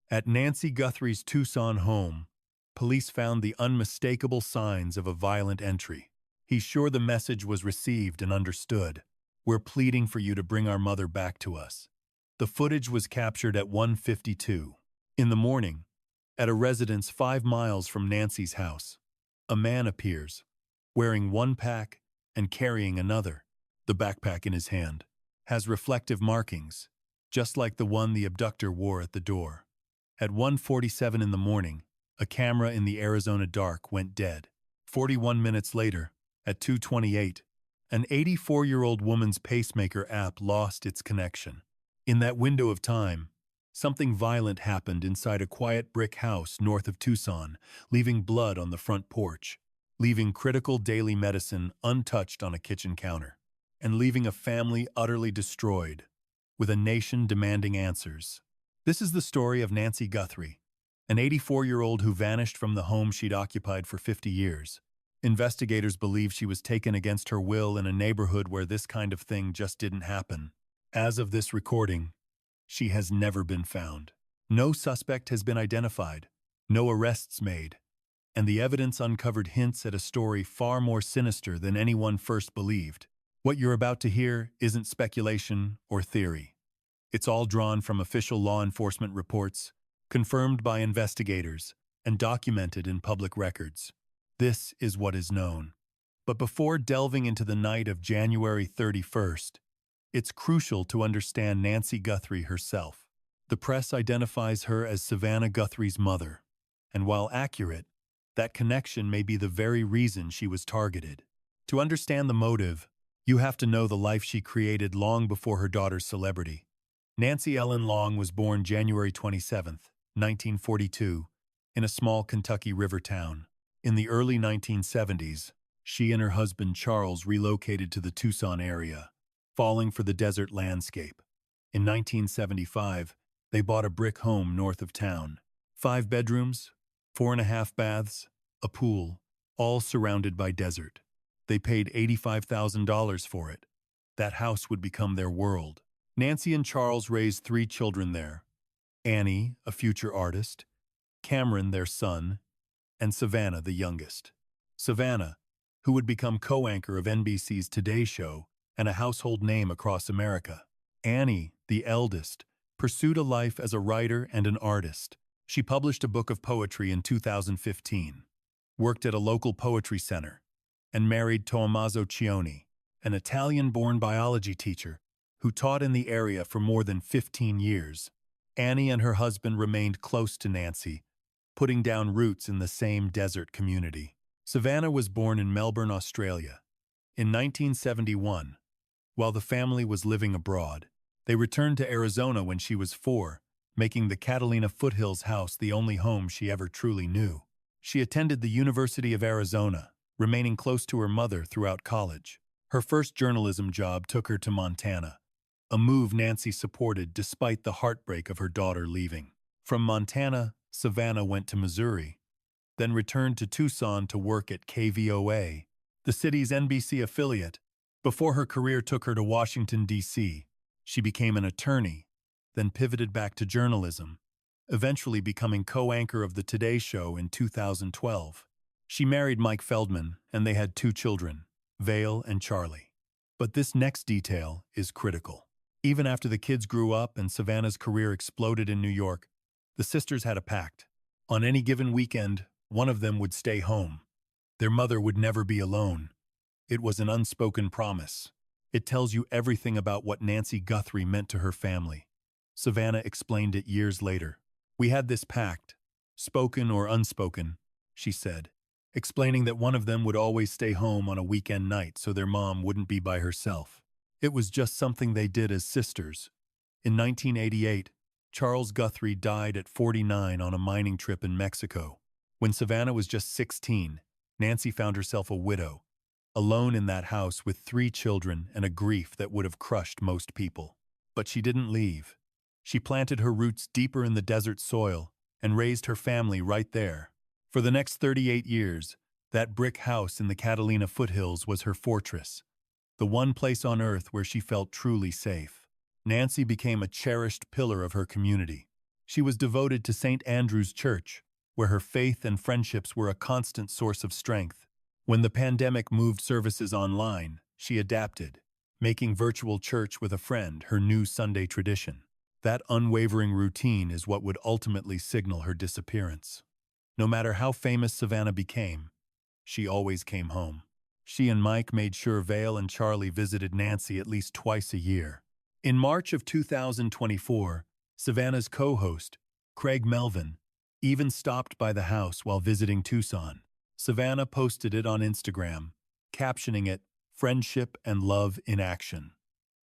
At Nancy Guthrie's Tucson home, police found the unmistakable signs of a violent entry. He's sure the message was received and understood. We're pleading for you to bring our mother back to us. The footage was captured at 1:52 in the morning, at a residence 5 miles from Nancy's house. A man appears, wearing one pack and carrying another. The backpack in his hand has reflective markings, just like the one the abductor wore at the door. At 1:47 in the morning, a camera in the Arizona dark went dead. 41 minutes later, at 2:28, an 84-year-old woman's pacemaker app lost its connection. In that window of time, something violent happened inside a quiet brick house north of Tucson, leaving blood on the front porch, leaving critical daily medicine untouched on a kitchen counter, and leaving a family utterly destroyed, with a nation demanding answers. This is the story of Nancy Guthrie, an 84-year-old who vanished from the home she'd occupied for 50 years. Investigators believe she was taken against her will in a neighborhood where this kind of thing just didn't happen. As of this recording, she has never been found. No suspect has been identified, no arrests made, and the evidence uncovered hints at a story far more sinister than anyone first believed. What you're about to hear isn't speculation or theory. It's all drawn from official law enforcement reports, confirmed by investigators, and documented in public records. This is what is known. But before delving into the night of January 31st, it's crucial to understand Nancy Guthrie herself. The press identifies her as Savannah Guthrie's mother, and while accurate, that connection may be the very reason she was targeted. To understand the motive, you have to know the life she created long before her daughter's celebrity. Nancy Ellen Long was born January 27, 1942, in a small Kentucky river town. In the early 1970s, she and her husband Charles relocated to the Tucson area, falling for the desert landscape. In 1975, they bought a brick home north of town. 5 bedrooms, 4.5 baths, a pool, all surrounded by desert. They paid $85,000 for it. That house would become their world. Nancy and Charles raised 3 children there: Annie, a future artist, Cameron, their son, and Savannah, the youngest. Savannah, who would become co-anchor of NBC's Today Show and a household name across America. Annie, the eldest, pursued a life as a writer and an artist. She published a book of poetry in 2015, worked at a local poetry center, and married Tommaso Cioni, an Italian-born biology teacher who taught in the area for more than 15 years. Annie and her husband remained close to Nancy, putting down roots in the same desert community. Savannah was born in Melbourne, Australia. In 1971, while the family was living abroad, they returned to Arizona when she was 4, making the Catalina Foothills house the only home she ever truly knew. She attended the University of Arizona, remaining close to her mother throughout college. Her first journalism job took her to Montana, a move Nancy supported despite the heartbreak of her daughter leaving. From Montana, Savannah went to Missouri, then returned to Tucson to work at KVOA, the city's NBC affiliate. Before her career took her to Washington, D.C., she became an attorney, then pivoted back to journalism, eventually becoming co-anchor of the Today Show in 2012. She married Mike Feldman, and they had 2 children, Vale and Charlie. But this next detail is critical. Even after the kids grew up and Savannah's career exploded in New York, the sisters had a pact. On any given weekend, one of them would stay home. Their mother would never be alone. It was an unspoken promise. It tells you everything about what Nancy Guthrie meant to her family. Savannah explained it years later. "We had this pact, spoken or unspoken," she said, explaining that one of them would always stay home on a weekend night so their mom wouldn't be by herself. It was just something they did as sisters. In 1988, Charles Guthrie died at 49 on a mining trip in Mexico. When Savannah was just 16, Nancy found herself a widow, alone in that house with 3 children and a grief that would have crushed most people. But she didn't leave. She planted her roots deeper in the desert soil and raised her family right there. For the next 38 years, that brick house in the Catalina Foothills was her fortress, the one place on earth where she felt truly safe. Nancy became a cherished pillar of her community, She was devoted to St. Andrew's Church, where her faith and friendships were a constant source of strength. When the pandemic moved services online, she adapted, making virtual church with a friend her new Sunday tradition. That unwavering routine is what would ultimately signal her disappearance. No matter how famous Savannah became, she always came home. She and Mike made sure Vale and Charlie visited Nancy at least twice a year. In March of 2024, Savannah's co-host, Craig Melvin, even stopped by the house while visiting Tucson. Savannah posted it on Instagram, captioning it, "Friendship and Love in Action."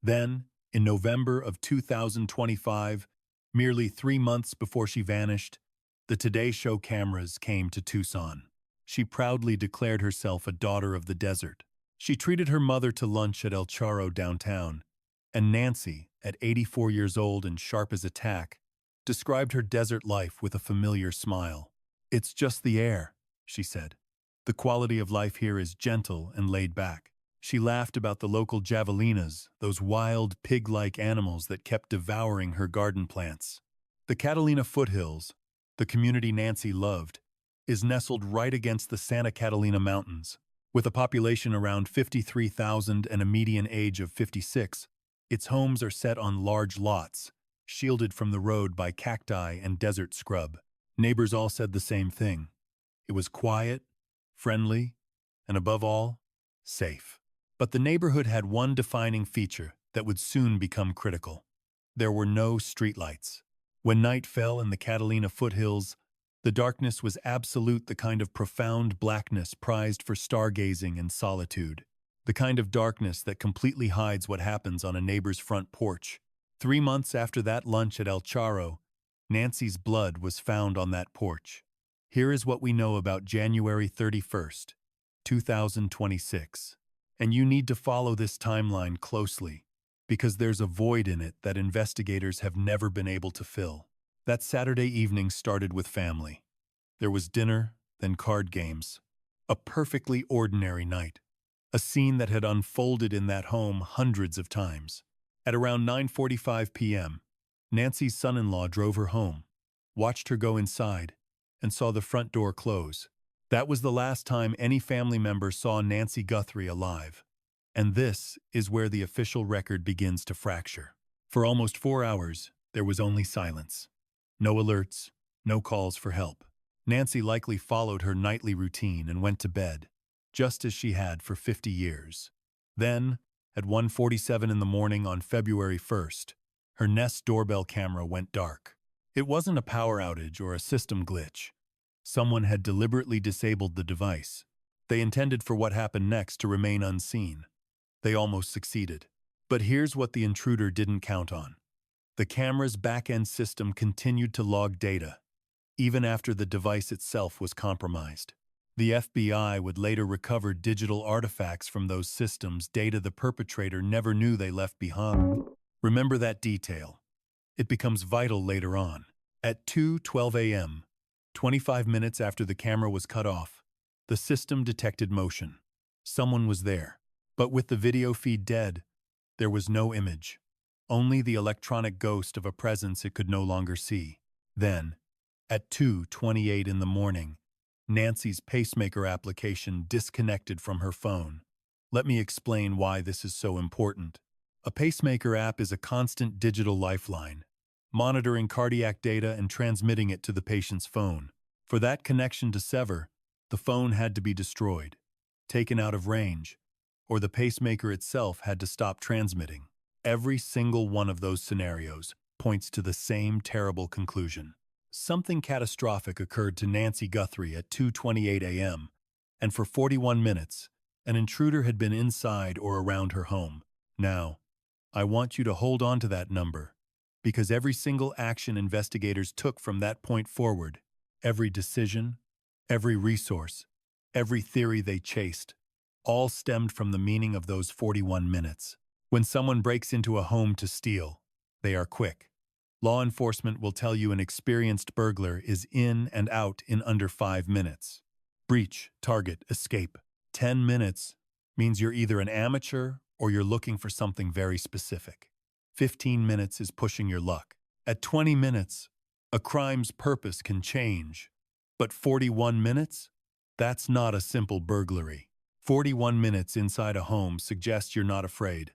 Then, in November of 2025, merely 3 months before she vanished, the Today Show cameras came to Tucson. She proudly declared herself a daughter of the desert. She treated her mother to lunch at El Charro downtown, and Nancy, at 84 years old and sharp as a tack, described her desert life with a familiar smile. "It's just the air," she said. "The quality of life here is gentle and laid back." She laughed about the local javelinas, those wild, pig-like animals that kept devouring her garden plants. The Catalina foothills, the community Nancy loved, is nestled right against the Santa Catalina Mountains. With a population around 53,000 and a median age of 56, its homes are set on large lots, shielded from the road by cacti and desert scrub. Neighbors all said the same thing. It was quiet, friendly, and above all, safe. But the neighborhood had one defining feature that would soon become critical. There were no streetlights. When night fell in the Catalina foothills, the darkness was absolute, the kind of profound blackness prized for stargazing and solitude. The kind of darkness that completely hides what happens on a neighbor's front porch. 3 months after that lunch at El Charro, Nancy's blood was found on that porch. Here is what we know about January 31st, 2026. And you need to follow this timeline closely, because there's a void in it that investigators have never been able to fill. That Saturday evening started with family. There was dinner, then card games. A perfectly ordinary night. A scene that had unfolded in that home hundreds of times. At around 9:45 p.m., Nancy's son-in-law drove her home, watched her go inside, and saw the front door close. That was the last time any family member saw Nancy Guthrie alive. And this is where the official record begins to fracture. For almost 4 hours, there was only silence. No alerts, no calls for help. Nancy likely followed her nightly routine and went to bed, just as she had for 50 years. Then, at 1:47 in the morning on February 1st, her Nest doorbell camera went dark. It wasn't a power outage or a system glitch. Someone had deliberately disabled the device. They intended for what happened next to remain unseen. They almost succeeded. But here's what the intruder didn't count on. The camera's back-end system continued to log data, even after the device itself was compromised. The FBI would later recover digital artifacts from those systems, data the perpetrator never knew they left behind. Remember that detail. It becomes vital later on. At 2:12 a.m., 25 minutes after the camera was cut off, the system detected motion. Someone was there. But with the video feed dead, there was no image. Only the electronic ghost of a presence it could no longer see. Then, at 2:28 in the morning, Nancy's pacemaker application disconnected from her phone. Let me explain why this is so important. A pacemaker app is a constant digital lifeline, monitoring cardiac data and transmitting it to the patient's phone. For that connection to sever, the phone had to be destroyed, taken out of range, or the pacemaker itself had to stop transmitting. Every single one of those scenarios points to the same terrible conclusion. Something catastrophic occurred to Nancy Guthrie at 2:28 a.m., and for 41 minutes, an intruder had been inside or around her home. Now, I want you to hold on to that number, because every single action investigators took from that point forward, every decision, every resource, every theory they chased, all stemmed from the meaning of those 41 minutes. When someone breaks into a home to steal, they are quick. Law enforcement will tell you an experienced burglar is in and out in under 5 minutes. Breach, target, escape. 10 minutes means you're either an amateur or you're looking for something very specific. 15 minutes is pushing your luck. At 20 minutes, A crime's purpose can change. But 41 minutes? That's not a simple burglary. 41 minutes inside a home suggests you're not afraid.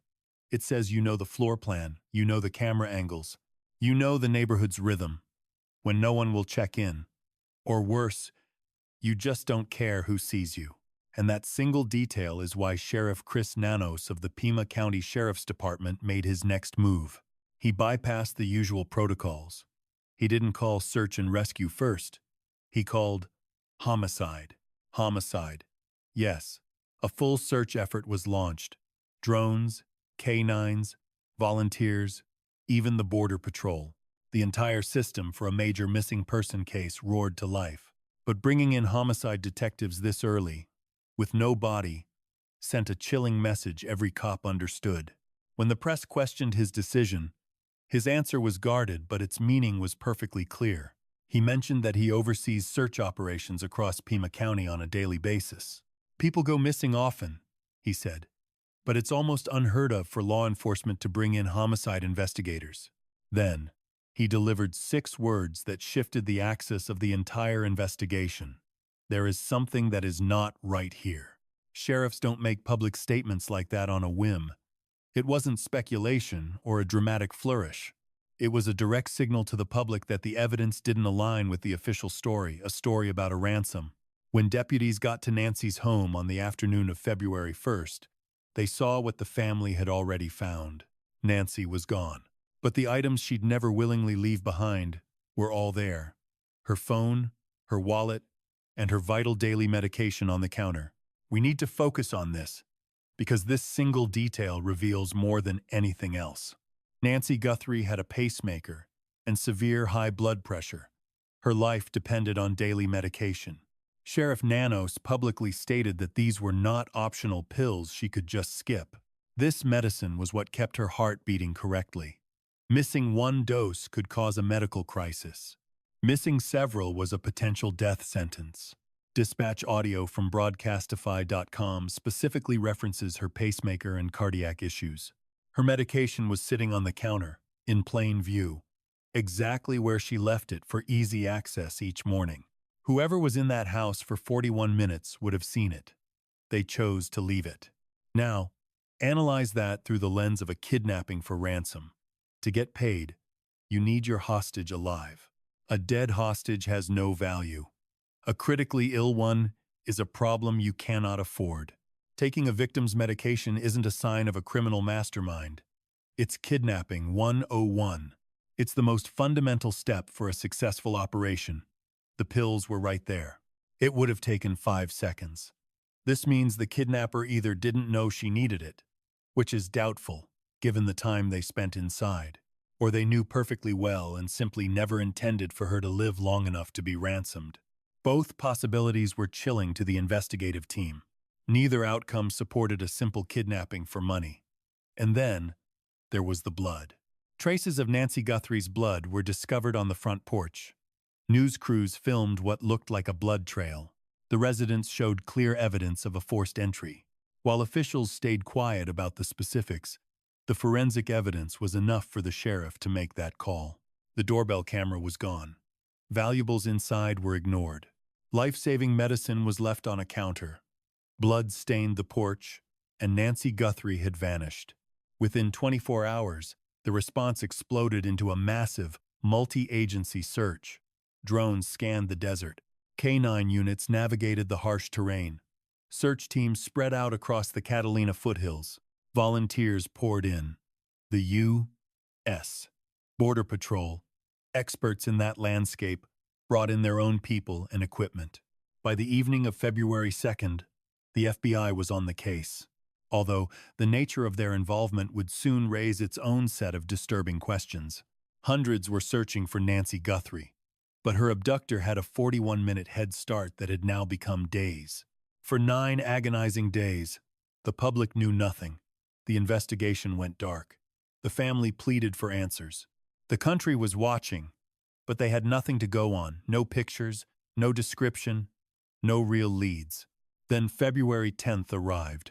It says you know the floor plan, you know the camera angles, you know the neighborhood's rhythm, when no one will check in. Or worse, you just don't care who sees you. And that single detail is why Sheriff Chris Nanos of the Pima County Sheriff's Department made his next move. He bypassed the usual protocols. He didn't call search and rescue first. He called homicide. Homicide. Yes, a full search effort was launched. Drones, canines, volunteers, even the Border Patrol. The entire system for a major missing person case roared to life. But bringing in homicide detectives this early, with no body, sent a chilling message every cop understood. When the press questioned his decision, his answer was guarded, but its meaning was perfectly clear. He mentioned that he oversees search operations across Pima County on a daily basis. People go missing often, he said, but it's almost unheard of for law enforcement to bring in homicide investigators. Then, he delivered 6 words that shifted the axis of the entire investigation. There is something that is not right here. Sheriffs don't make public statements like that on a whim. It wasn't speculation or a dramatic flourish. It was a direct signal to the public that the evidence didn't align with the official story, a story about a ransom. When deputies got to Nancy's home on the afternoon of February 1st, they saw what the family had already found. Nancy was gone. But the items she'd never willingly leave behind were all there. Her phone, her wallet, and her vital daily medication on the counter. We need to focus on this, because this single detail reveals more than anything else. Nancy Guthrie had a pacemaker and severe high blood pressure. Her life depended on daily medication. Sheriff Nanos publicly stated that these were not optional pills she could just skip. This medicine was what kept her heart beating correctly. Missing one dose could cause a medical crisis. Missing several was a potential death sentence. Dispatch audio from broadcastify.com specifically references her pacemaker and cardiac issues. Her medication was sitting on the counter, in plain view, exactly where she left it for easy access each morning. Whoever was in that house for 41 minutes would have seen it. They chose to leave it. Now, analyze that through the lens of a kidnapping for ransom. To get paid, you need your hostage alive. A dead hostage has no value. A critically ill one is a problem you cannot afford. Taking a victim's medication isn't a sign of a criminal mastermind. It's kidnapping 101. It's the most fundamental step for a successful operation. The pills were right there. It would have taken 5 seconds. This means the kidnapper either didn't know she needed it, which is doubtful, given the time they spent inside, or they knew perfectly well and simply never intended for her to live long enough to be ransomed. Both possibilities were chilling to the investigative team. Neither outcome supported a simple kidnapping for money. And then, there was the blood. Traces of Nancy Guthrie's blood were discovered on the front porch. News crews filmed what looked like a blood trail. The residents showed clear evidence of a forced entry. While officials stayed quiet about the specifics, the forensic evidence was enough for the sheriff to make that call. The doorbell camera was gone. Valuables inside were ignored. Life-saving medicine was left on a counter. Blood stained the porch, and Nancy Guthrie had vanished. Within 24 hours, the response exploded into a massive, multi-agency search. Drones scanned the desert. Canine units navigated the harsh terrain. Search teams spread out across the Catalina foothills. Volunteers poured in. The U.S. Border Patrol, experts in that landscape, brought in their own people and equipment. By the evening of February 2nd, the FBI was on the case, although the nature of their involvement would soon raise its own set of disturbing questions. Hundreds were searching for Nancy Guthrie, but her abductor had a 41-minute head start that had now become days. For 9 agonizing days, the public knew nothing. The investigation went dark. The family pleaded for answers. The country was watching, but they had nothing to go on. No pictures, no description, no real leads. Then February 10th arrived,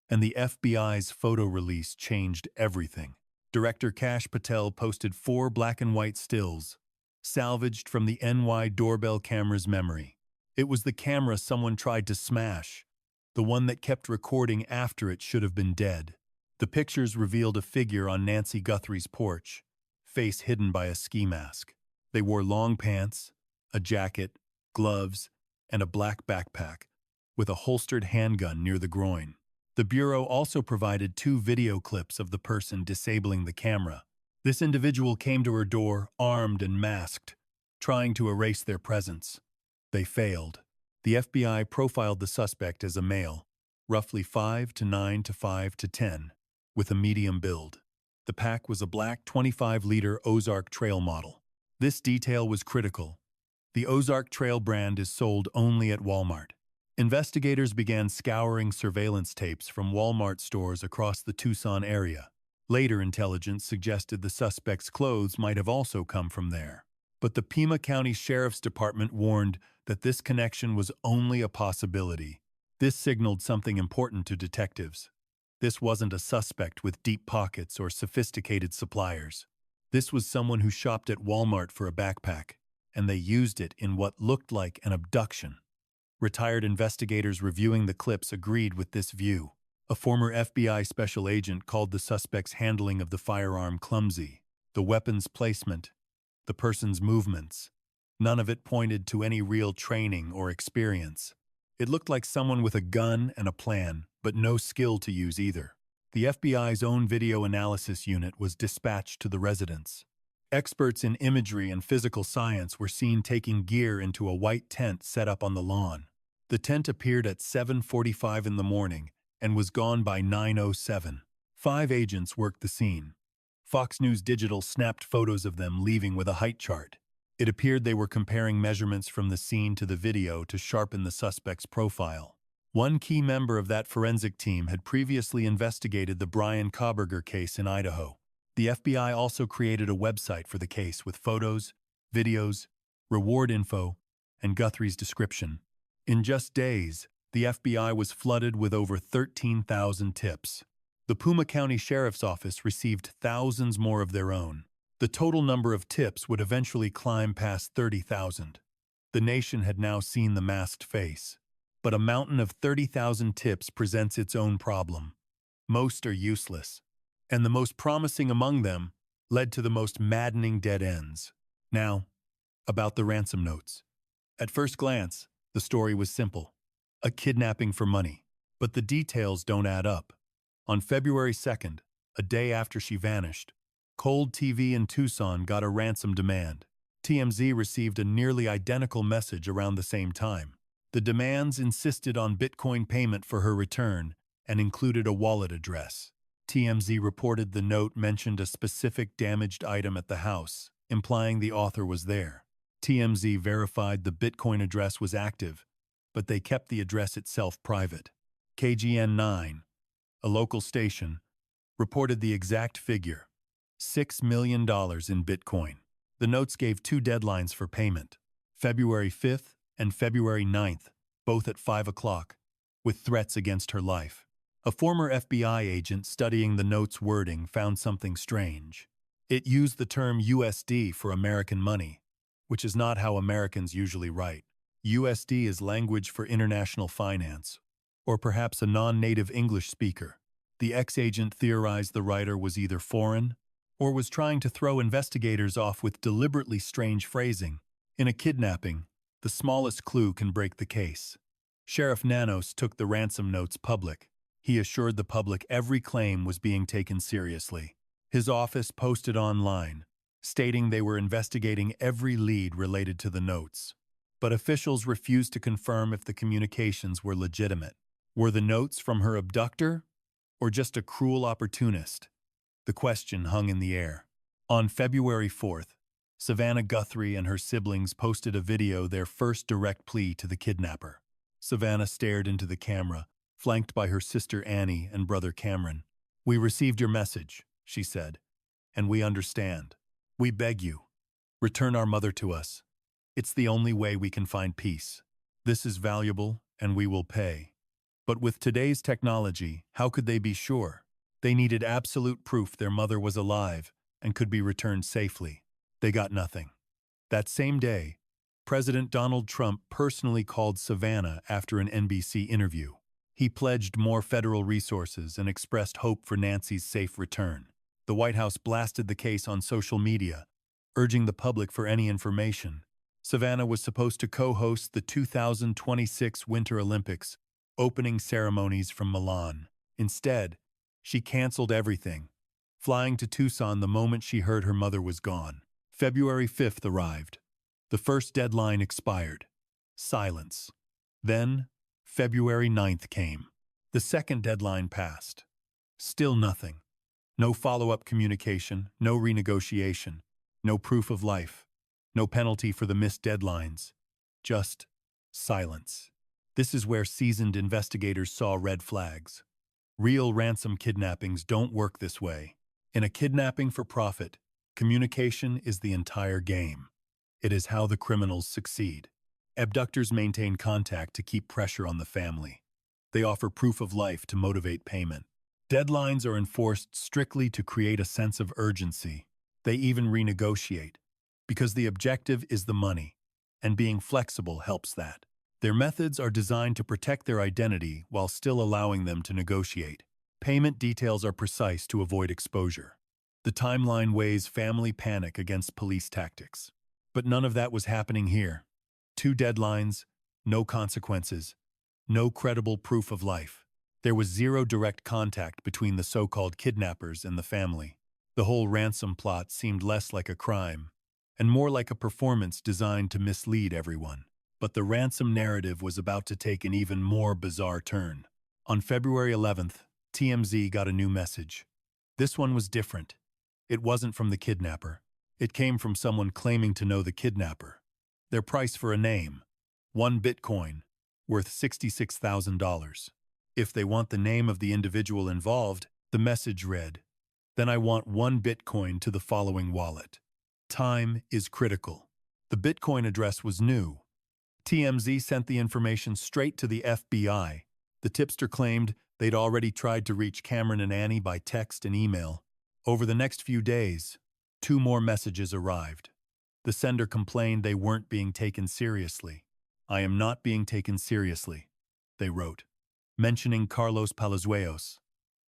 and the FBI's photo release changed everything. Director Kash Patel posted 4 black and white stills, salvaged from the NY doorbell camera's memory. It was the camera someone tried to smash, the one that kept recording after it should have been dead. The pictures revealed a figure on Nancy Guthrie's porch, face hidden by a ski mask. They wore long pants, a jacket, gloves, and a black backpack, with a holstered handgun near the groin. The Bureau also provided 2 video clips of the person disabling the camera. This individual came to her door, armed and masked, trying to erase their presence. They failed. The FBI profiled the suspect as a male, roughly 5 to 9 to 5 to 10, with a medium build. The pack was a black 25-liter Ozark Trail model. This detail was critical. The Ozark Trail brand is sold only at Walmart. Investigators began scouring surveillance tapes from Walmart stores across the Tucson area. Later intelligence suggested the suspect's clothes might have also come from there. But the Pima County Sheriff's Department warned that this connection was only a possibility. This signaled something important to detectives. This wasn't a suspect with deep pockets or sophisticated suppliers. This was someone who shopped at Walmart for a backpack, and they used it in what looked like an abduction. Retired investigators reviewing the clips agreed with this view. A former FBI special agent called the suspect's handling of the firearm clumsy. The weapon's placement, the person's movements, none of it pointed to any real training or experience. It looked like someone with a gun and a plan, but no skill to use either. The FBI's own video analysis unit was dispatched to the residence. Experts in imagery and physical science were seen taking gear into a white tent set up on the lawn. The tent appeared at 7:45 in the morning and was gone by 9:07. 5 agents worked the scene. Fox News Digital snapped photos of them leaving with a height chart. It appeared they were comparing measurements from the scene to the video to sharpen the suspect's profile. One key member of that forensic team had previously investigated the Brian Koberger case in Idaho. The FBI also created a website for the case with photos, videos, reward info, and Guthrie's description. In just days, the FBI was flooded with over 13,000 tips. The Pima County Sheriff's Office received thousands more of their own. The total number of tips would eventually climb past 30,000. The nation had now seen the masked face. But a mountain of 30,000 tips presents its own problem. Most are useless, and the most promising among them led to the most maddening dead ends. Now, about the ransom notes. At first glance, the story was simple. A kidnapping for money. But the details don't add up. On February 2nd, a day after she vanished, Cold TV in Tucson got a ransom demand. TMZ received a nearly identical message around the same time. The demands insisted on Bitcoin payment for her return and included a wallet address. TMZ reported the note mentioned a specific damaged item at the house, implying the author was there. TMZ verified the Bitcoin address was active, but they kept the address itself private. KGN9, a local station, reported the exact figure, $6 million in Bitcoin. The notes gave 2 deadlines for payment, February 5th and February 9th, both at 5 o'clock, with threats against her life. A former FBI agent studying the note's wording found something strange. It used the term USD for American money, which is not how Americans usually write. USD is language for international finance, or perhaps a non-native English speaker. The ex-agent theorized the writer was either foreign or was trying to throw investigators off with deliberately strange phrasing. In a kidnapping, the smallest clue can break the case. Sheriff Nanos took the ransom notes public. He assured the public every claim was being taken seriously. His office posted online, stating they were investigating every lead related to the notes. But officials refused to confirm if the communications were legitimate. Were the notes from her abductor, or just a cruel opportunist? The question hung in the air. On February 4th, Savannah Guthrie and her siblings posted a video, their first direct plea to the kidnapper. Savannah stared into the camera, flanked by her sister Annie and brother Cameron. "We received your message," she said, "and we understand. We beg you, return our mother to us. It's the only way we can find peace. This is valuable, and we will pay." But with today's technology, how could they be sure? They needed absolute proof their mother was alive and could be returned safely. They got nothing. That same day, President Donald Trump personally called Savannah after an NBC interview. He pledged more federal resources and expressed hope for Nancy's safe return. The White House blasted the case on social media, urging the public for any information. Savannah was supposed to co-host the 2026 Winter Olympics opening ceremonies from Milan. Instead, she canceled everything, flying to Tucson the moment she heard her mother was gone. February 5th arrived. The first deadline expired. Silence. Then, February 9th came. The second deadline passed. Still nothing. No follow-up communication, no renegotiation, no proof of life, no penalty for the missed deadlines. Just silence. This is where seasoned investigators saw red flags. Real ransom kidnappings don't work this way. In a kidnapping for profit, communication is the entire game. It is how the criminals succeed. Abductors maintain contact to keep pressure on the family. They offer proof of life to motivate payment. Deadlines are enforced strictly to create a sense of urgency. They even renegotiate, because the objective is the money, and being flexible helps that. Their methods are designed to protect their identity while still allowing them to negotiate. Payment details are precise to avoid exposure. The timeline weighs family panic against police tactics. But none of that was happening here. 2 deadlines, no consequences, no credible proof of life. There was zero direct contact between the so-called kidnappers and the family. The whole ransom plot seemed less like a crime, and more like a performance designed to mislead everyone. But the ransom narrative was about to take an even more bizarre turn. On February 11th, TMZ got a new message. This one was different. It wasn't from the kidnapper. It came from someone claiming to know the kidnapper. Their price for a name: 1 Bitcoin, worth $66,000. If they want the name of the individual involved, the message read, "Then I want 1 Bitcoin to the following wallet." Time is critical. The Bitcoin address was new. TMZ sent the information straight to the FBI. The tipster claimed they'd already tried to reach Cameron and Annie by text and email. Over the next few days, 2 more messages arrived. The sender complained they weren't being taken seriously. "I am not being taken seriously," they wrote, mentioning Carlos Palazuelos,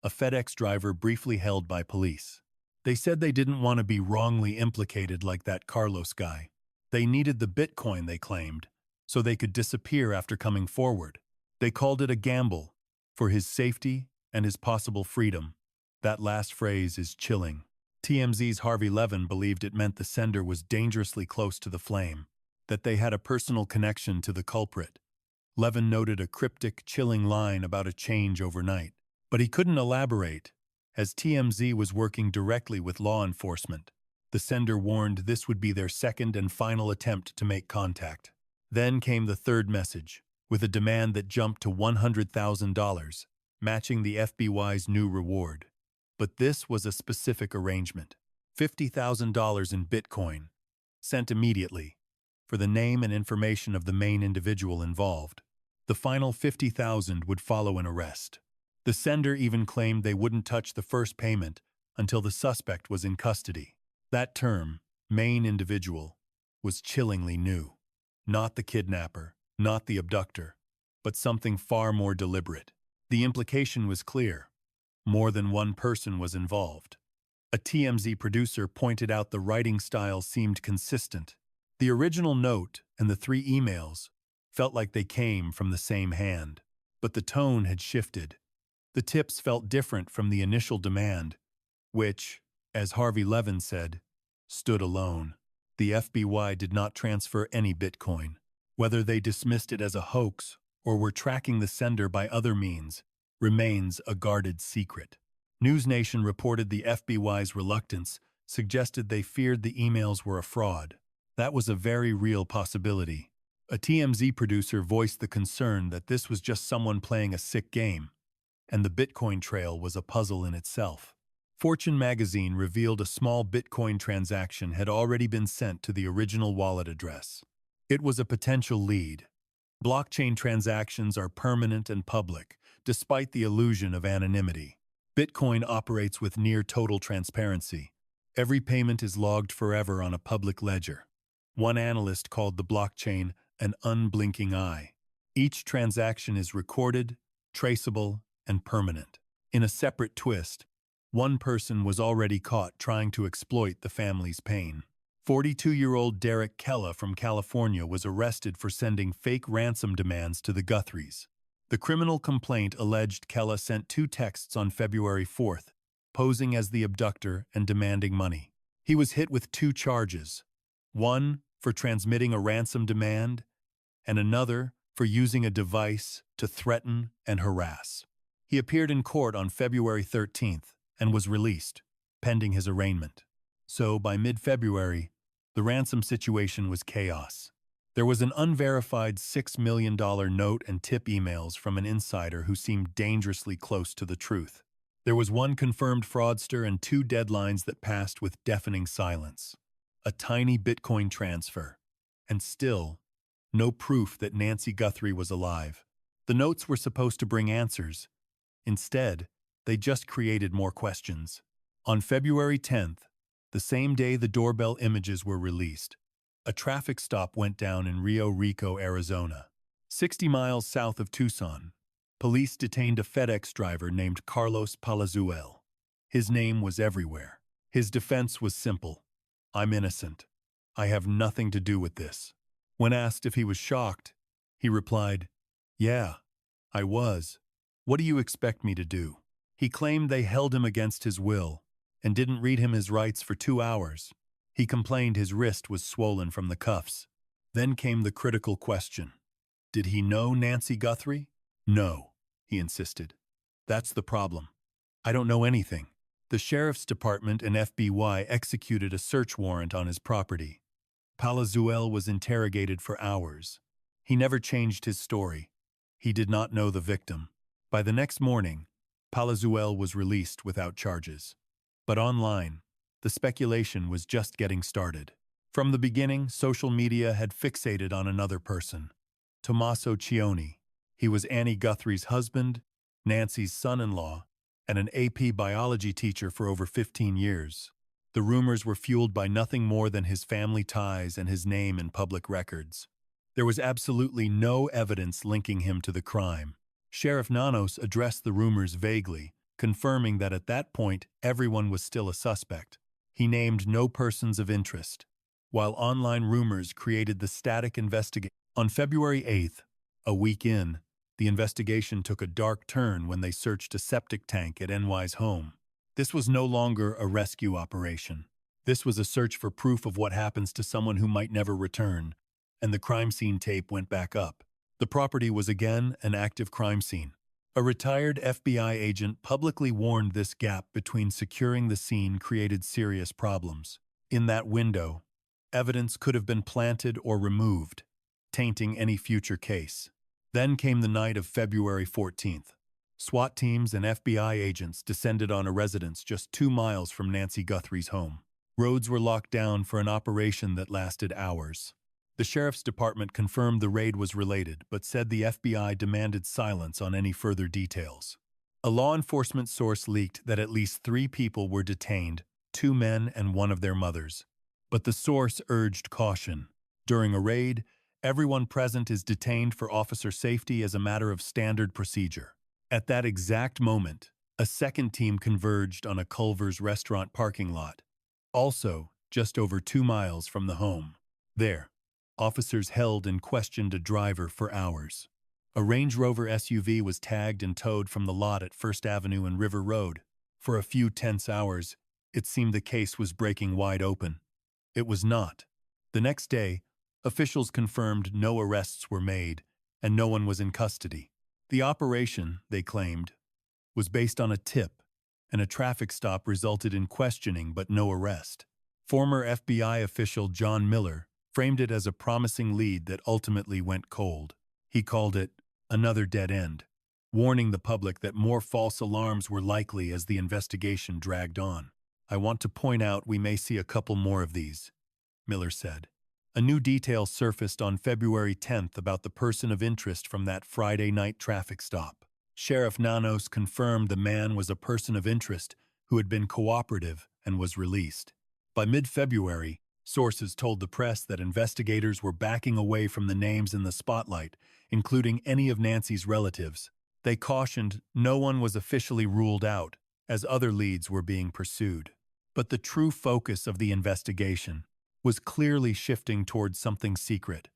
a FedEx driver briefly held by police. They said they didn't want to be wrongly implicated like that Carlos guy. They needed the Bitcoin, they claimed, so they could disappear after coming forward. They called it a gamble for his safety and his possible freedom. That last phrase is chilling. TMZ's Harvey Levin believed it meant the sender was dangerously close to the flame, that they had a personal connection to the culprit. Levin noted a cryptic, chilling line about a change overnight, but he couldn't elaborate, as TMZ was working directly with law enforcement. The sender warned this would be their second and final attempt to make contact. Then came the third message, with a demand that jumped to $100,000, matching the FBI's new reward. But this was a specific arrangement: $50,000 in Bitcoin, sent immediately, for the name and information of the main individual involved. The final $50,000 would follow an arrest. The sender even claimed they wouldn't touch the first payment until the suspect was in custody. That term, main individual, was chillingly new. Not the kidnapper, not the abductor, but something far more deliberate. The implication was clear. More than one person was involved. A TMZ producer pointed out the writing style seemed consistent. The original note and the 3 emails felt like they came from the same hand, but the tone had shifted. The tips felt different from the initial demand, which, as Harvey Levin said, stood alone. The FBI did not transfer any Bitcoin. Whether they dismissed it as a hoax or were tracking the sender by other means remains a guarded secret. NewsNation reported the FBI's reluctance suggested they feared the emails were a fraud. That was a very real possibility. A TMZ producer voiced the concern that this was just someone playing a sick game, and the Bitcoin trail was a puzzle in itself. Fortune magazine revealed a small Bitcoin transaction had already been sent to the original wallet address. It was a potential lead. Blockchain transactions are permanent and public, despite the illusion of anonymity. Bitcoin operates with near total transparency. Every payment is logged forever on a public ledger. One analyst called the blockchain an unblinking eye. Each transaction is recorded, traceable, and permanent. In a separate twist, one person was already caught trying to exploit the family's pain. 42-year-old Derek Kella from California was arrested for sending fake ransom demands to the Guthries. The criminal complaint alleged Kella sent 2 texts on February 4th, posing as the abductor and demanding money. He was hit with 2 charges, one for transmitting a ransom demand and another for using a device to threaten and harass. He appeared in court on February 13th and was released, pending his arraignment. So, by mid-February, the ransom situation was chaos. There was an unverified $6 million note and tip emails from an insider who seemed dangerously close to the truth. There was one confirmed fraudster and 2 deadlines that passed with deafening silence. A tiny Bitcoin transfer. And still, no proof that Nancy Guthrie was alive. The notes were supposed to bring answers. Instead, they just created more questions. On February 10th, the same day the doorbell images were released, a traffic stop went down in Rio Rico, Arizona. 60 miles south of Tucson, police detained a FedEx driver named Carlos Palazuelo. His name was everywhere. His defense was simple. I'm innocent. I have nothing to do with this. When asked if he was shocked, he replied, "Yeah, I was. What do you expect me to do?" He claimed they held him against his will and didn't read him his rights for 2 hours. He complained his wrist was swollen from the cuffs. Then came the critical question. Did he know Nancy Guthrie? No, he insisted. That's the problem. I don't know anything. The sheriff's department and FBI executed a search warrant on his property. Palazuelo was interrogated for hours. He never changed his story. He did not know the victim. By the next morning, Palazuelo was released without charges. But online, the speculation was just getting started. From the beginning, social media had fixated on another person, Tommaso Cioni. He was Annie Guthrie's husband, Nancy's son-in-law, and an AP biology teacher for over 15 years. The rumors were fueled by nothing more than his family ties and his name in public records. There was absolutely no evidence linking him to the crime. Sheriff Nanos addressed the rumors vaguely, confirming that at that point everyone was still a suspect. He named no persons of interest, while online rumors created the static investigation. On February 8th, a week in, the investigation took a dark turn when they searched a septic tank at NY's home. This was no longer a rescue operation. This was a search for proof of what happens to someone who might never return, and the crime scene tape went back up. The property was again an active crime scene. A retired FBI agent publicly warned this gap between securing the scene created serious problems. In that window, evidence could have been planted or removed, tainting any future case. Then came the night of February 14th. SWAT teams and FBI agents descended on a residence just 2 miles from Nancy Guthrie's home. Roads were locked down for an operation that lasted hours. The sheriff's department confirmed the raid was related, but said the FBI demanded silence on any further details. A law enforcement source leaked that at least 3 people were detained, 2 men and one of their mothers. But the source urged caution. During a raid, everyone present is detained for officer safety as a matter of standard procedure. At that exact moment, a second team converged on a Culver's restaurant parking lot, also just over 2 miles from the home. There, officers held and questioned a driver for hours. A Range Rover SUV was tagged and towed from the lot at First Avenue and River Road. For a few tense hours, it seemed the case was breaking wide open. It was not. The next day, officials confirmed no arrests were made and no one was in custody. The operation, they claimed, was based on a tip, and a traffic stop resulted in questioning but no arrest. Former FBI official John Miller framed it as a promising lead that ultimately went cold. He called it another dead end, warning the public that more false alarms were likely as the investigation dragged on. "I want to point out we may see a couple more of these," Miller said. A new detail surfaced on February 10th about the person of interest from that Friday night traffic stop. Sheriff Nanos confirmed the man was a person of interest who had been cooperative and was released. By mid-February, Sources told the press that investigators were backing away from the names in the spotlight, including any of Nancy's relatives. They cautioned no one was officially ruled out, as other leads were being pursued. But the true focus of the investigation was clearly shifting towards something secret,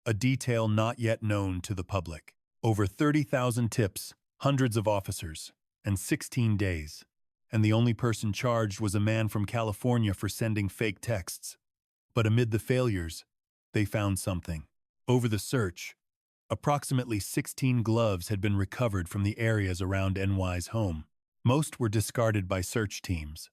a detail not yet known to the public. Over 30,000 tips, hundreds of officers, and 16 days. And the only person charged was a man from California for sending fake texts. But amid the failures, they found something. Over the search, approximately 16 gloves had been recovered from the areas around NY's home. Most were discarded by search teams.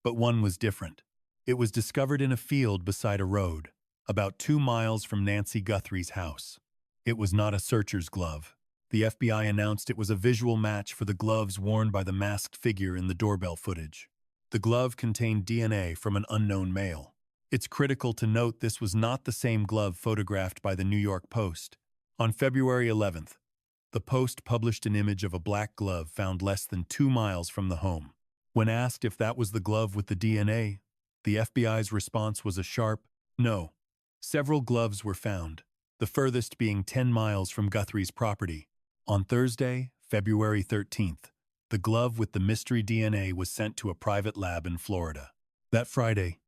But one was different. It was discovered in a field beside a road, about 2 miles from Nancy Guthrie's house. It was not a searcher's glove. The FBI announced it was a visual match for the gloves worn by the masked figure in the doorbell footage. The glove contained DNA from an unknown male. It's critical to note this was not the same glove photographed by the New York Post. On February 11th, the Post published an image of a black glove found less than 2 miles from the home. When asked if that was the glove with the DNA, the FBI's response was a sharp no. Several gloves were found, the furthest being 10 miles from Guthrie's property. On Thursday, February 13th, the glove with the mystery DNA was sent to a private lab in Florida. That Friday,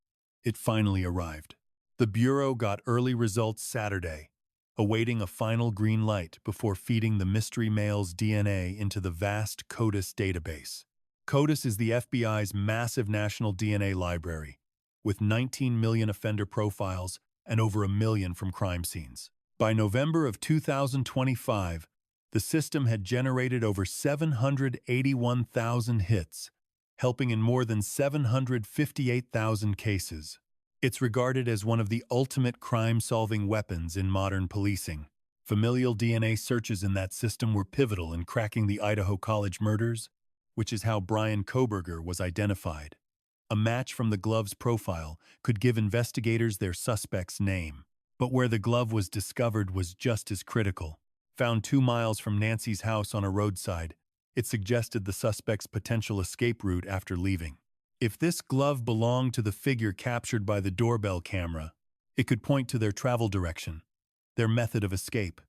it finally arrived. The Bureau got early results Saturday, awaiting a final green light before feeding the mystery male's DNA into the vast CODIS database. CODIS is the FBI's massive national DNA library, with 19 million offender profiles and over 1 million from crime scenes. By November of 2025, the system had generated over 781,000 hits, helping in more than 758,000 cases. It's regarded as one of the ultimate crime-solving weapons in modern policing. Familial DNA searches in that system were pivotal in cracking the Idaho College murders, which is how Brian Koberger was identified. A match from the glove's profile could give investigators their suspect's name. But where the glove was discovered was just as critical. Found 2 miles from Nancy's house on a roadside, it suggested the suspect's potential escape route after leaving. If this glove belonged to the figure captured by the doorbell camera, it could point to their travel direction, their method of escape,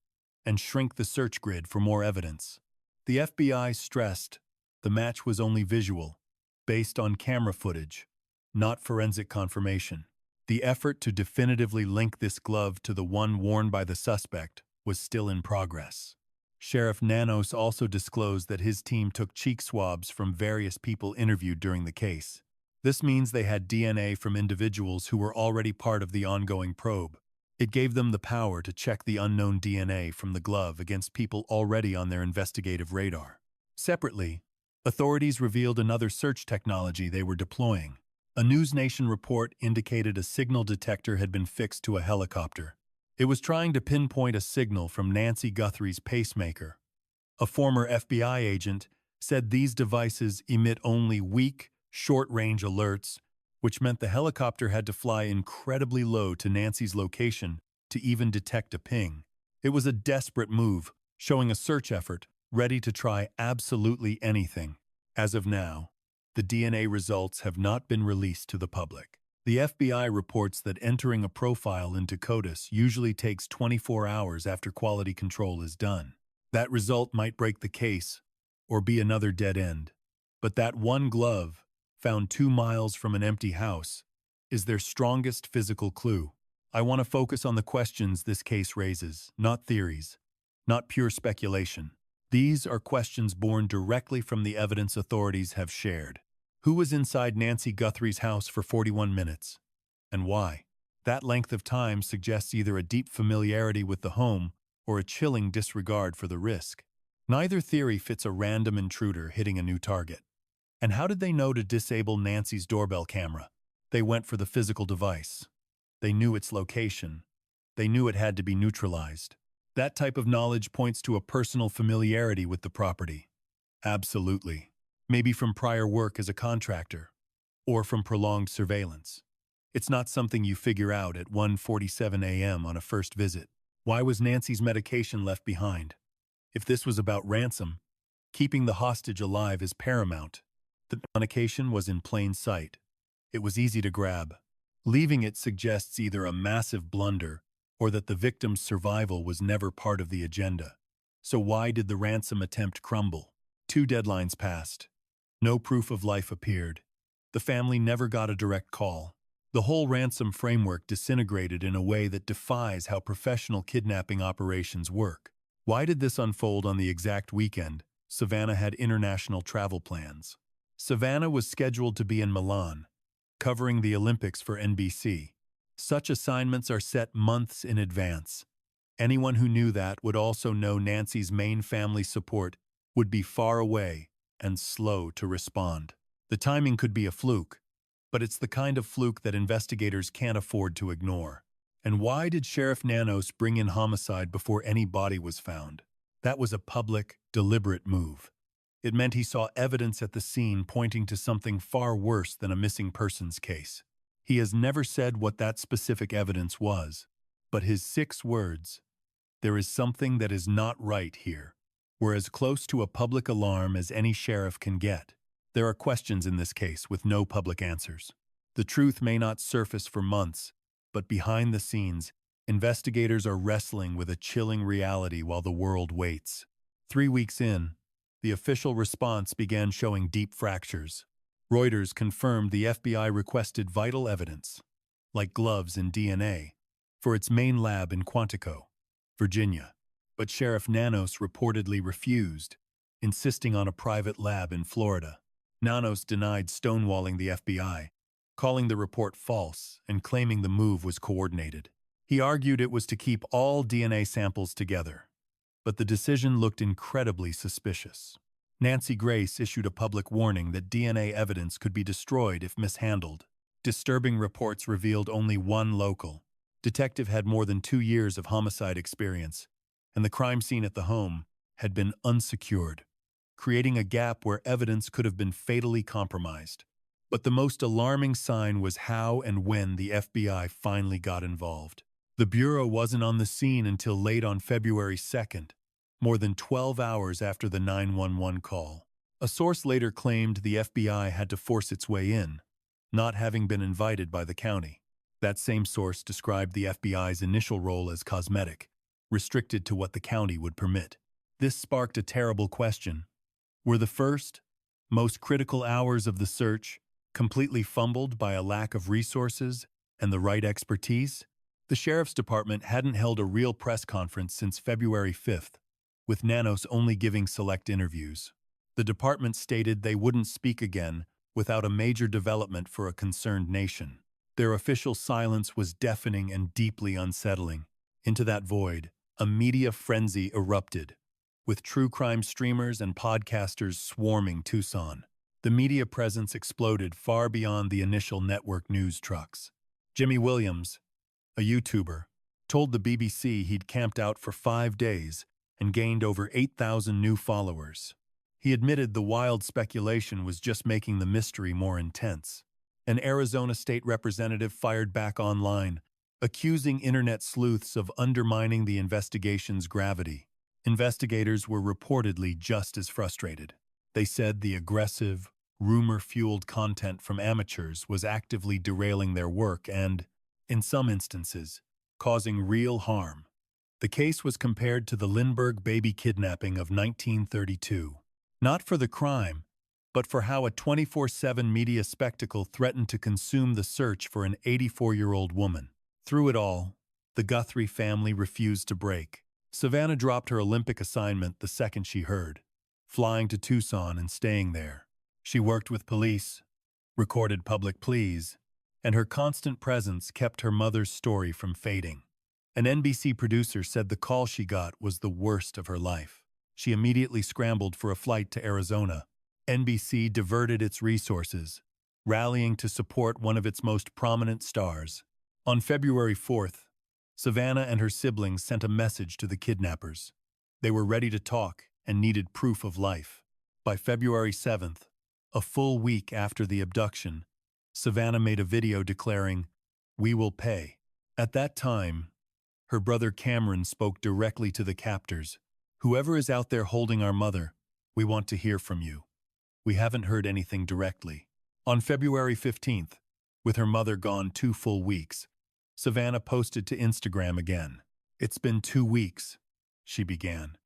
and shrink the search grid for more evidence. The FBI stressed the match was only visual, based on camera footage, not forensic confirmation. The effort to definitively link this glove to the one worn by the suspect was still in progress. Sheriff Nanos also disclosed that his team took cheek swabs from various people interviewed during the case. This means they had DNA from individuals who were already part of the ongoing probe. It gave them the power to check the unknown DNA from the glove against people already on their investigative radar. Separately, authorities revealed another search technology they were deploying. A News Nation report indicated a signal detector had been fixed to a helicopter. It was trying to pinpoint a signal from Nancy Guthrie's pacemaker. A former FBI agent said these devices emit only weak, short-range alerts, which meant the helicopter had to fly incredibly low to Nancy's location to even detect a ping. It was a desperate move, showing a search effort ready to try absolutely anything. As of now, the DNA results have not been released to the public. The FBI reports that entering a profile into CODIS usually takes 24 hours after quality control is done. That result might break the case or be another dead end. But that one glove, found 2 miles from an empty house, is their strongest physical clue. I want to focus on the questions this case raises, not theories, not pure speculation. These are questions born directly from the evidence authorities have shared. Who was inside Nancy Guthrie's house for 41 minutes? And why? That length of time suggests either a deep familiarity with the home or a chilling disregard for the risk. Neither theory fits a random intruder hitting a new target. And how did they know to disable Nancy's doorbell camera? They went for the physical device. They knew its location. They knew it had to be neutralized. That type of knowledge points to a personal familiarity with the property. Absolutely. Maybe from prior work as a contractor, or from prolonged surveillance. It's not something you figure out at 1:47 a.m. on a first visit. Why was Nancy's medication left behind? If this was about ransom, keeping the hostage alive is paramount. The medication was in plain sight. It was easy to grab. Leaving it suggests either a massive blunder or that the victim's survival was never part of the agenda. So why did the ransom attempt crumble? 2 deadlines passed. No proof of life appeared. The family never got a direct call. The whole ransom framework disintegrated in a way that defies how professional kidnapping operations work. Why did this unfold on the exact weekend Savannah had international travel plans? Savannah was scheduled to be in Milan, covering the Olympics for NBC. Such assignments are set months in advance. Anyone who knew that would also know Nancy's main family support would be far away and slow to respond. The timing could be a fluke, but it's the kind of fluke that investigators can't afford to ignore. And why did Sheriff Nanos bring in homicide before any body was found? That was a public, deliberate move. It meant he saw evidence at the scene pointing to something far worse than a missing persons case. He has never said what that specific evidence was, but his 6 words, "There is something that is not right here," were as close to a public alarm as any sheriff can get. There are questions in this case with no public answers. The truth may not surface for months, but behind the scenes, investigators are wrestling with a chilling reality while the world waits. 3 weeks in, the official response began showing deep fractures. Reuters confirmed the FBI requested vital evidence, like gloves and DNA, for its main lab in Quantico, Virginia. But Sheriff Nanos reportedly refused, insisting on a private lab in Florida. Nanos denied stonewalling the FBI, calling the report false and claiming the move was coordinated. He argued it was to keep all DNA samples together, but the decision looked incredibly suspicious. Nancy Grace issued a public warning that DNA evidence could be destroyed if mishandled. Disturbing reports revealed only one local detective had more than 2 years of homicide experience, and the crime scene at the home had been unsecured, creating a gap where evidence could have been fatally compromised. But the most alarming sign was how and when the FBI finally got involved. The Bureau wasn't on the scene until late on February 2nd, more than 12 hours after the 911 call. A source later claimed the FBI had to force its way in, not having been invited by the county. That same source described the FBI's initial role as cosmetic, restricted to what the county would permit. This sparked a terrible question. Were the first, most critical hours of the search completely fumbled by a lack of resources and the right expertise? The sheriff's department hadn't held a real press conference since February 5th, with Nanos only giving select interviews. The department stated they wouldn't speak again without a major development for a concerned nation. Their official silence was deafening and deeply unsettling. Into that void, a media frenzy erupted, with true crime streamers and podcasters swarming Tucson. The media presence exploded far beyond the initial network news trucks. Jimmy Williams, a YouTuber, told the BBC he'd camped out for 5 days and gained over 8,000 new followers. He admitted the wild speculation was just making the mystery more intense. An Arizona state representative fired back online, accusing internet sleuths of undermining the investigation's gravity. Investigators were reportedly just as frustrated. They said the aggressive, rumor-fueled content from amateurs was actively derailing their work and, in some instances, causing real harm. The case was compared to the Lindbergh baby kidnapping of 1932, not for the crime, but for how a 24/7 media spectacle threatened to consume the search for an 84-year-old woman. Through it all, the Guthrie family refused to break. Savannah dropped her Olympic assignment the second she heard, flying to Tucson and staying there. She worked with police, recorded public pleas, and her constant presence kept her mother's story from fading. An NBC producer said the call she got was the worst of her life. She immediately scrambled for a flight to Arizona. NBC diverted its resources, rallying to support one of its most prominent stars. On February 4th, Savannah and her siblings sent a message to the kidnappers. They were ready to talk and needed proof of life. By February 7th, a full week after the abduction, Savannah made a video declaring, "We will pay." At that time, her brother Cameron spoke directly to the captors. "Whoever is out there holding our mother, we want to hear from you. We haven't heard anything directly." On February 15th, With her mother gone 2 full weeks, Savannah posted to Instagram again. "It's been 2 weeks," she began,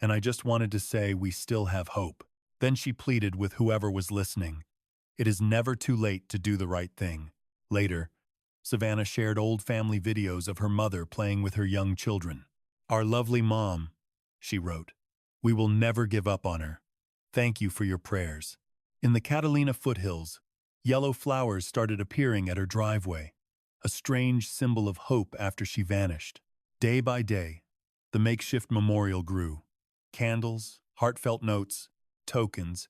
"and I just wanted to say we still have hope." Then she pleaded with whoever was listening. It is never too late to do the right thing. Later, Savannah shared old family videos of her mother playing with her young children. "Our lovely mom," she wrote. "We will never give up on her. Thank you for your prayers." In the Catalina foothills, yellow flowers started appearing at her driveway, a strange symbol of hope after she vanished. Day by day, the makeshift memorial grew. Candles, heartfelt notes, tokens,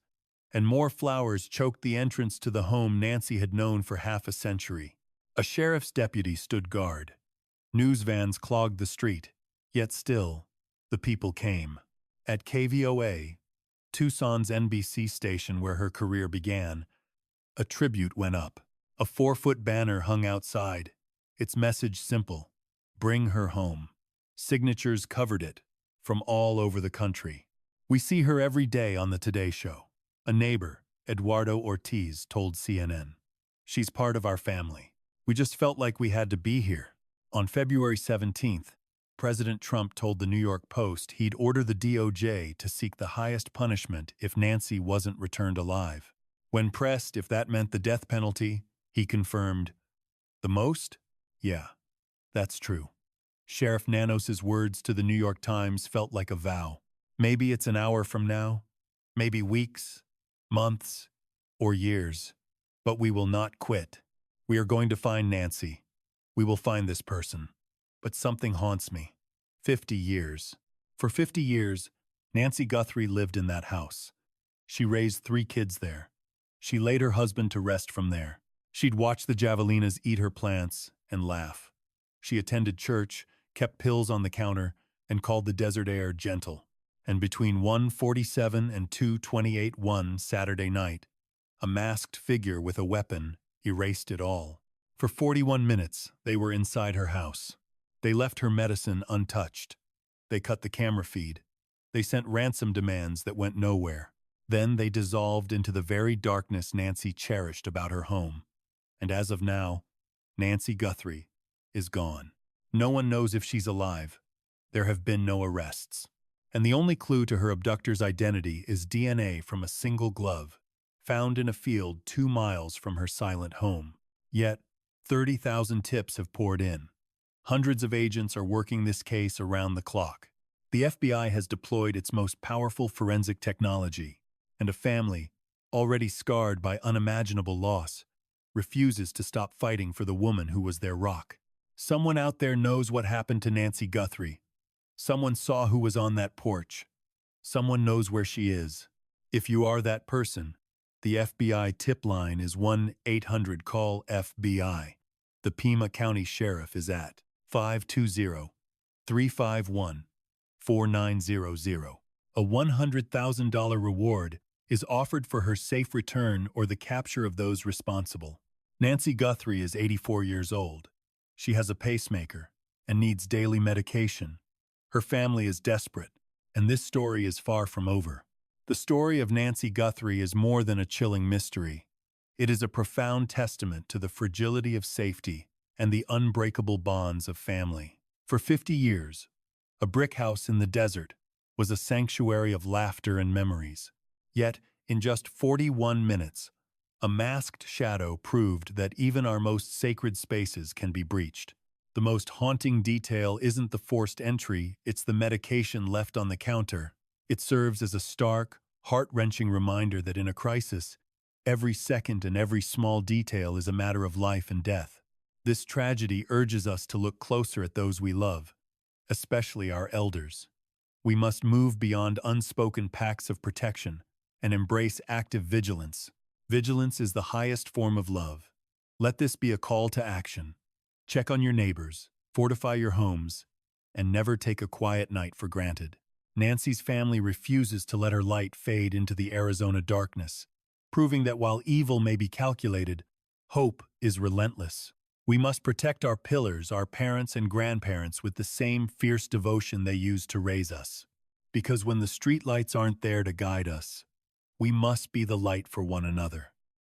and more flowers choked the entrance to the home Nancy had known for half a century. A sheriff's deputy stood guard. News vans clogged the street, yet still, the people came. At KVOA, Tucson's NBC station where her career began, a tribute went up. A 4-foot banner hung outside, its message simple: "Bring her home." Signatures covered it, from all over the country. "We see her every day on the Today Show," a neighbor, Eduardo Ortiz, told CNN. "She's part of our family. We just felt like we had to be here." On February 17th, President Trump told the New York Post he'd order the DOJ to seek the highest punishment if Nancy wasn't returned alive. When pressed if that meant the death penalty, he confirmed, "The most? Yeah, that's true." Sheriff Nanos's words to the New York Times felt like a vow. Maybe it's an hour from now, maybe weeks, months, or years, but we will not quit. We are going to find Nancy. We will find this person. But something haunts me. 50 years. For 50 years, Nancy Guthrie lived in that house. She raised 3 kids there. She laid her husband to rest from there. She'd watch the javelinas eat her plants and laugh. She attended church, kept pills on the counter, and called the desert air gentle. And between 1:47 and 2:28 one Saturday night, a masked figure with a weapon erased it all. For 41 minutes, they were inside her house. They left her medicine untouched. They cut the camera feed. They sent ransom demands that went nowhere. Then they dissolved into the very darkness Nancy cherished about her home. And as of now, Nancy Guthrie is gone. No one knows if she's alive. There have been no arrests. And the only clue to her abductor's identity is DNA from a single glove, found in a field 2 miles from her silent home. Yet, 30,000 tips have poured in. Hundreds of agents are working this case around the clock. The FBI has deployed its most powerful forensic technology, and a family, already scarred by unimaginable loss, refuses to stop fighting for the woman who was their rock. Someone out there knows what happened to Nancy Guthrie. Someone saw who was on that porch. Someone knows where she is. If you are that person, the FBI tip line is 1-800-CALL-FBI. The Pima County Sheriff is at 520-351-4900. A $100,000 reward is offered for her safe return or the capture of those responsible. Nancy Guthrie is 84 years old. She has a pacemaker and needs daily medication. Her family is desperate, and this story is far from over. The story of Nancy Guthrie is more than a chilling mystery. It is a profound testament to the fragility of safety and the unbreakable bonds of family. For 50 years, a brick house in the desert was a sanctuary of laughter and memories. Yet, in just 41 minutes, a masked shadow proved that even our most sacred spaces can be breached. The most haunting detail isn't the forced entry, it's the medication left on the counter. It serves as a stark, heart-wrenching reminder that in a crisis, every second and every small detail is a matter of life and death. This tragedy urges us to look closer at those we love, especially our elders. We must move beyond unspoken pacts of protection and embrace active vigilance. Vigilance is the highest form of love. Let this be a call to action. Check on your neighbors, fortify your homes, and never take a quiet night for granted. Nancy's family refuses to let her light fade into the Arizona darkness, proving that while evil may be calculated, hope is relentless. We must protect our pillars, our parents and grandparents, with the same fierce devotion they used to raise us. Because when the streetlights aren't there to guide us, we must be the light for one another.